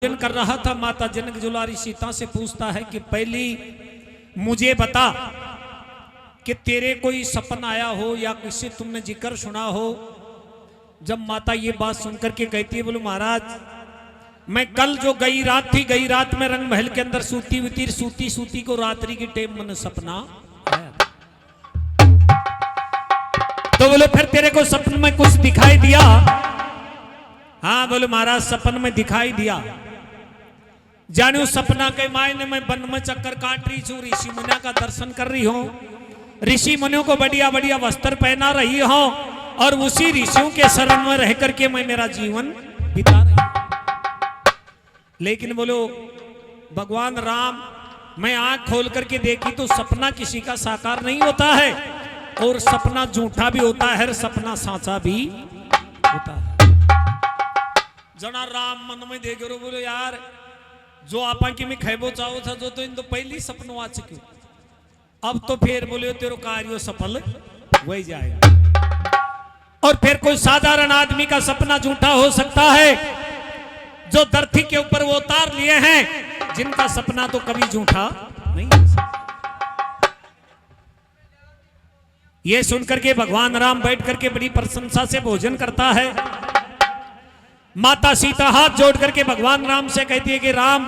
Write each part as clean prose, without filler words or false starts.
कर रहा था, माता जनक जुलारी सीता से पूछता है कि पहली मुझे बता कि तेरे कोई सपना आया हो या किसी तुमने जिक्र सुना हो। जब माता ये बात सुनकर के कहती है, बोलो महाराज मैं कल जो गई रात थी, गई रात में रंग महल के अंदर सूती को रात्रि की टेम मन सपना आया। तो बोले फिर तेरे को सपन में कुछ दिखाई दिया? हाँ बोले महाराज सपन में दिखाई दिया। जाने सपना के मायने में वन में चक्कर काट रही छू, ऋषि मुनिया का दर्शन कर रही हूं, ऋषि मुनियों को बढ़िया बढ़िया वस्त्र पहना रही हूं और उसी ऋषियों के शरण में रह करके मैं मेरा जीवन बिता रही हूं। लेकिन बोलो भगवान राम, मैं आंख खोल करके देखी तो सपना किसी का साकार नहीं होता है, और सपना झूठा भी होता है, सपना साचा भी होता है। जना राम मन में देख रो, बोलो यार जो आपा की मैं खेबो चाहो था जो तो इन तो पहली सपनों आ चुकी, अब तो फिर बोले तेरो कार्य सफल वही जाएगा। और फिर कोई साधारण आदमी का सपना झूठा हो सकता है, जो धरती के ऊपर वो उतार लिए हैं जिनका सपना तो कभी झूठा नहीं हो सकता। ये सुनकर के भगवान राम बैठ करके बड़ी प्रशंसा से भोजन करता है। माता सीता हाथ जोड़ करके भगवान राम से कहती है कि राम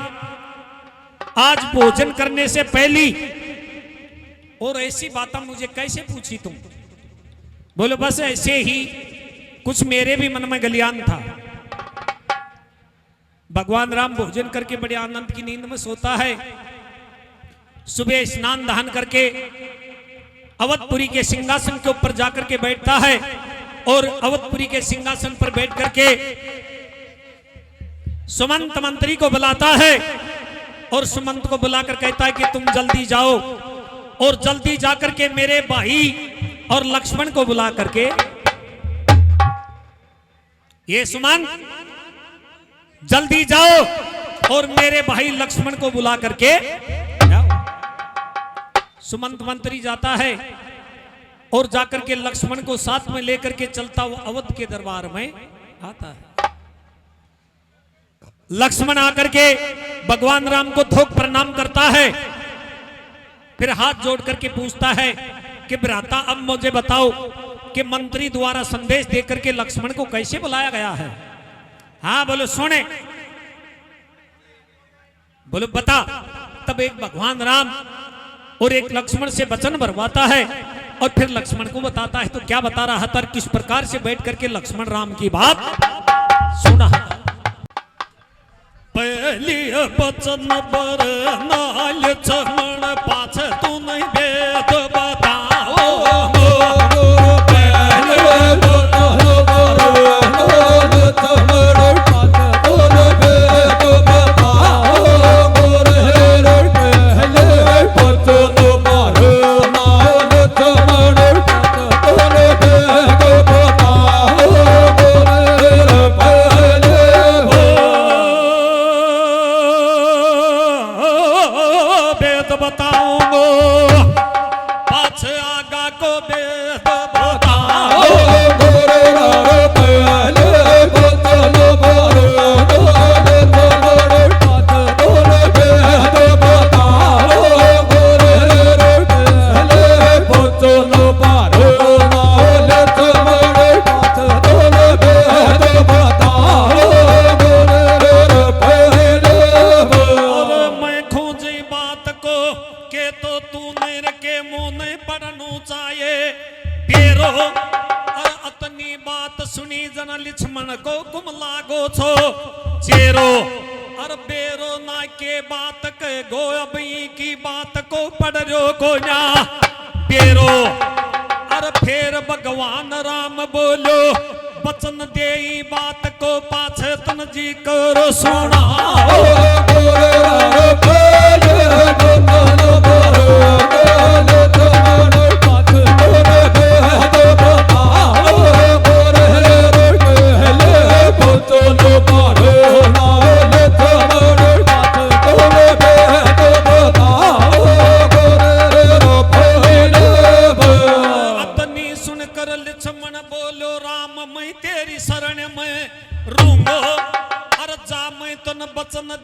आज भोजन करने से पहली और ऐसी बात मुझे कैसे पूछी तुम? बोलो बस ऐसे ही कुछ मेरे भी मन में गलियान था। भगवान राम भोजन करके बड़े आनंद की नींद में सोता है। सुबह स्नान दहन करके अवधपुरी के सिंहासन के ऊपर जाकर के बैठता है और अवधपुरी के सिंहासन पर बैठ करके सुमंत मंत्री को बुलाता है और सुमंत को बुलाकर कहता है कि तुम जल्दी जाओ और जल्दी जाकर के मेरे भाई और लक्ष्मण को बुला करके, ये सुमंत जल्दी जाओ और मेरे भाई लक्ष्मण को बुला करके जाओ। सुमंत मंत्री जाता है और जाकर के लक्ष्मण को साथ में लेकर के चलता हुआ अवध के दरबार में आता है। लक्ष्मण आकर के भगवान राम को थोक प्रणाम करता है, फिर हाथ जोड़ करके पूछता है कि भ्राता अब मुझे बताओ कि मंत्री द्वारा संदेश देकर के लक्ष्मण को कैसे बुलाया गया है? हाँ बोलो सुने, बोलो बता। तब एक भगवान राम और एक लक्ष्मण से वचन भरवाता है और फिर लक्ष्मण को बताता है। तो क्या बता रहा था, किस प्रकार से बैठ करके लक्ष्मण राम की बात सुना। पहली वचन बर नाल चमण पाछ तू नहीं वेद बताओ।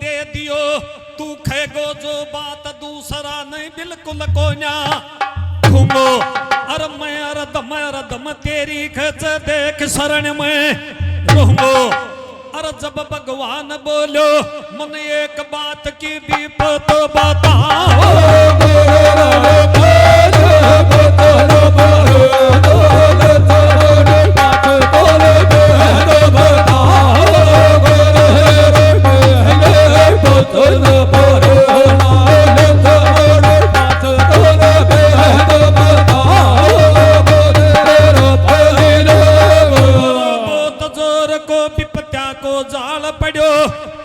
दे दियो तू खेगो जो बात दूसरा नहीं बिल्कुल कोन्या घूमो अरे मैं अरदम तेरी खच देख शरण में रहूंगो अरे जब भगवान बोलो मन एक बात की भी तो बताओ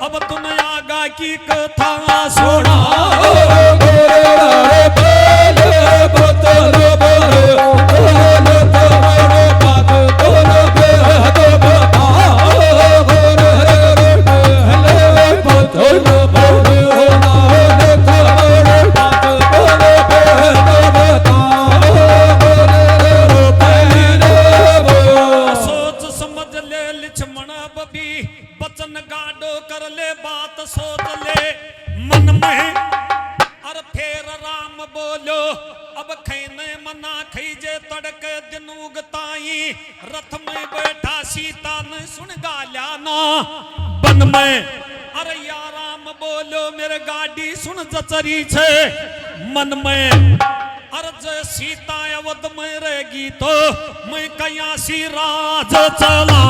अब तुम आगा की कथा सुना सोच समझ ले लिछमण बबी बचन गाडो कर ले बात सोच ले मन में और फिर राम बोलो अब खैने मना खईजे तड़के दिन उगताई रथ में बैठा सीता ने सुन गाल्या ना बन में अरे या राम बोलो मेरे गाड़ी सुन जचरी छे मन में अरे जय सीता अवध में रहेगी तो मैं कयासी राज चला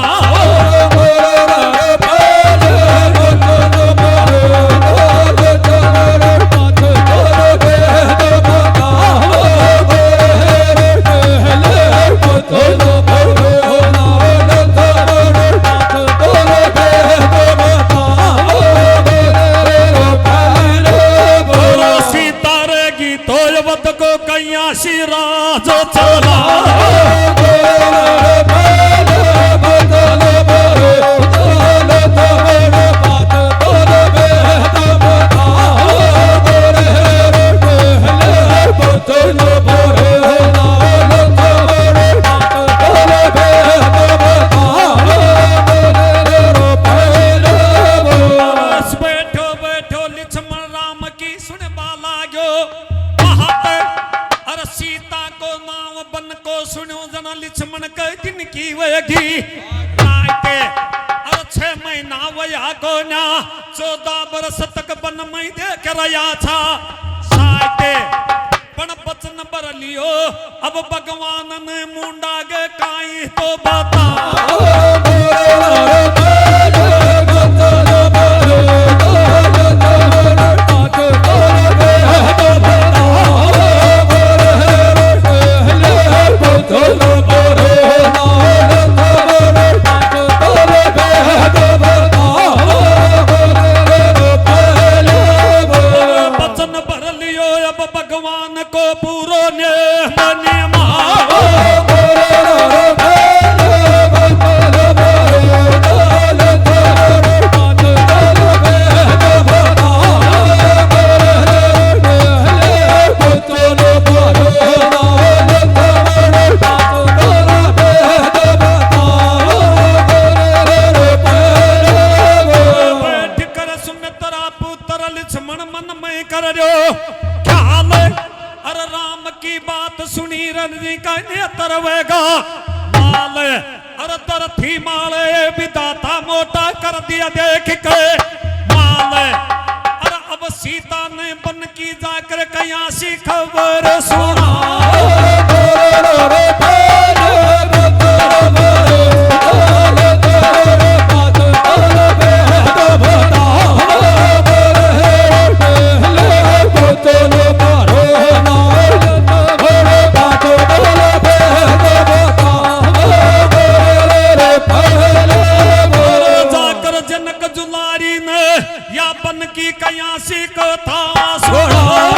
राज चला बैठो बैठो लिछमण राम की सुन बाला गयो सीता को नाव बन को सुनो जना लिछमण के दिन की वेगी राते और 6 महीना वया को ना 14 बरस तक बन में देख रहा था साते पण बचन बर लियो अब भगवान ने मुंडा के काई तो बता भगवान को पूरो ने बैठ कर सुमित्रा पुत्र लिछमण मन में कर दो अरे राम की बात सुनी रणजी का नेत्र वेगा माल अरे तरथी माले विदाता मोटा कर दिया देख के माल अरे अब सीता ने बन की जाकर कहीं सी खबर सुना की कयासी कथा सुना